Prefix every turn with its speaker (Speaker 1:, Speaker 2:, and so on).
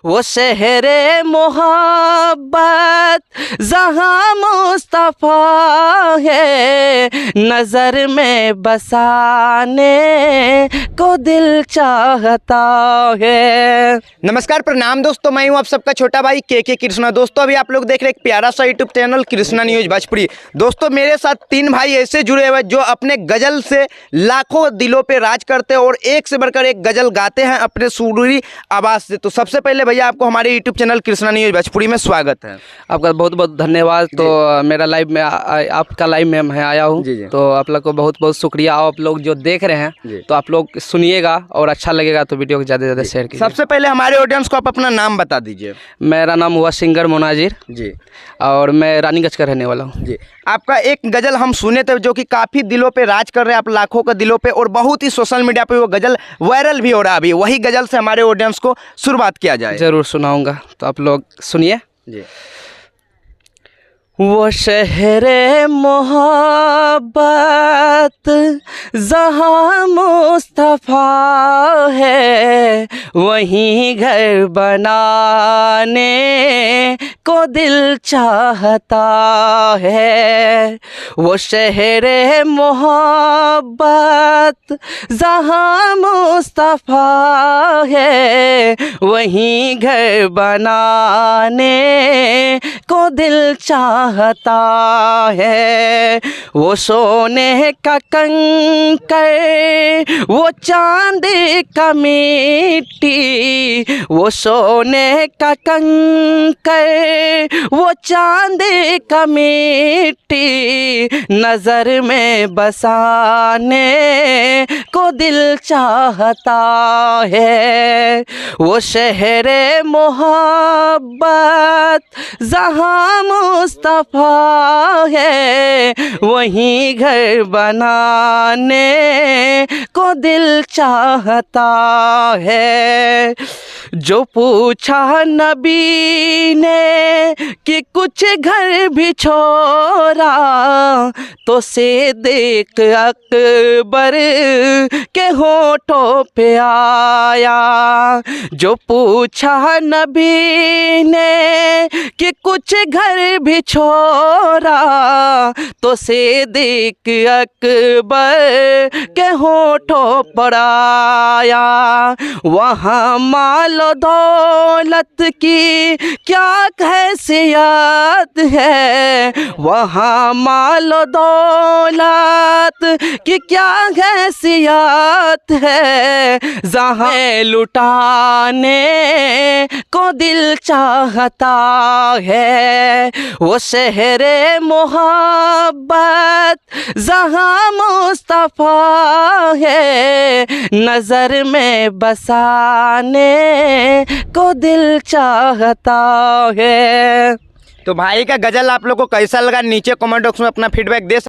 Speaker 1: वो शहरे मोहब्बत जहाँ मुस्तफ़ा है, नज़र में बसाने को दिल चाहता है।
Speaker 2: नमस्कार, प्रणाम दोस्तों, मैं हूं आप सबका छोटा भाई के कृष्णा। दोस्तों अभी आप लोग देख रहे हैं एक प्यारा सा YouTube channel Krishna news Bhojpuri. दोस्तों मेरे साथ तीन भाई ऐसे जुड़े हुए जो अपने गजल से लाखों दिलों पे राज करते हैं और एक से बढ़कर एक गजल गाते हैं अपने सुरीली आवाज़ से। तो सबसे पहले भैया आपको हमारे YouTube channel Krishna news Bhojpuri में स्वागत है।
Speaker 1: आपका बहुत बहुत धन्यवाद। तो मेरा लाइव में आपका लाइव में मैं आया हूँ, तो आप लोग को बहुत बहुत शुक्रिया। आप लोग जो देख रहे हैं तो आप लोग सुनिएगा और अच्छा लगेगा तो वीडियो को ज़्यादा से ज़्यादा शेयर कीजिए।
Speaker 2: सबसे पहले हमारे ऑडियंस को आप अपना नाम बता दीजिए।
Speaker 1: मेरा नाम हुआ सिंगर मोनाजिर
Speaker 2: जी,
Speaker 1: और मैं रानीगंज का रहने वाला हूँ।
Speaker 2: जी, आपका एक गजल हम सुने थे जो कि काफ़ी दिलों पे राज कर रहे हैं, आप लाखों के दिलों पे, और बहुत ही सोशल मीडिया पे वो गजल वायरल भी हो रहा है। अभी वही गजल से हमारे ऑडियंस को शुरुआत किया जाए।
Speaker 1: ज़रूर सुनाऊंगा, तो आप लोग सुनिए।
Speaker 2: जी।
Speaker 1: वो शहरे मोहब्बत जहाँ मुस्तफ़ा है, वहीं घर बनाने को दिल चाहता है। वो शहरे मोहब्बत जहाँ मुस्तफ़ा है, वहीं घर बनाने को दिल चाहता है। वो सोने का कंकर, वो चांदी का मिट्टी, वो सोने का कंकर, वो चांदी का मिट्टी, नज़र में बसाने को दिल चाहता है। वो शहरे मोहब्बत जहाँ मुस्तफ़ा है, वहीं घर बनाने को दिल चाहता है। जो पूछा नबी ने कि कुछ घर भी छोड़ा, तो सिद्दीक़ अकबर के होठों पे आया। जो पूछा नबी ने कि कुछ घर भी छोड़ा, तो सिद्दीक़ अकबर के होठों पर आया। वहाँ माल दौलत की क्या हैसियत है, वहाँ माल दौलत की क्या हैसियत है, जहाँ लुटाने को दिल चाहता है। वो शहरे मोहब्बत जहाँ मुस्तफ़ा है, नज़र में बसाने को दिल चाहता है।
Speaker 2: तो भाई का गजल आप लोग को कैसा लगा नीचे कमेंट बॉक्स में अपना फीडबैक दे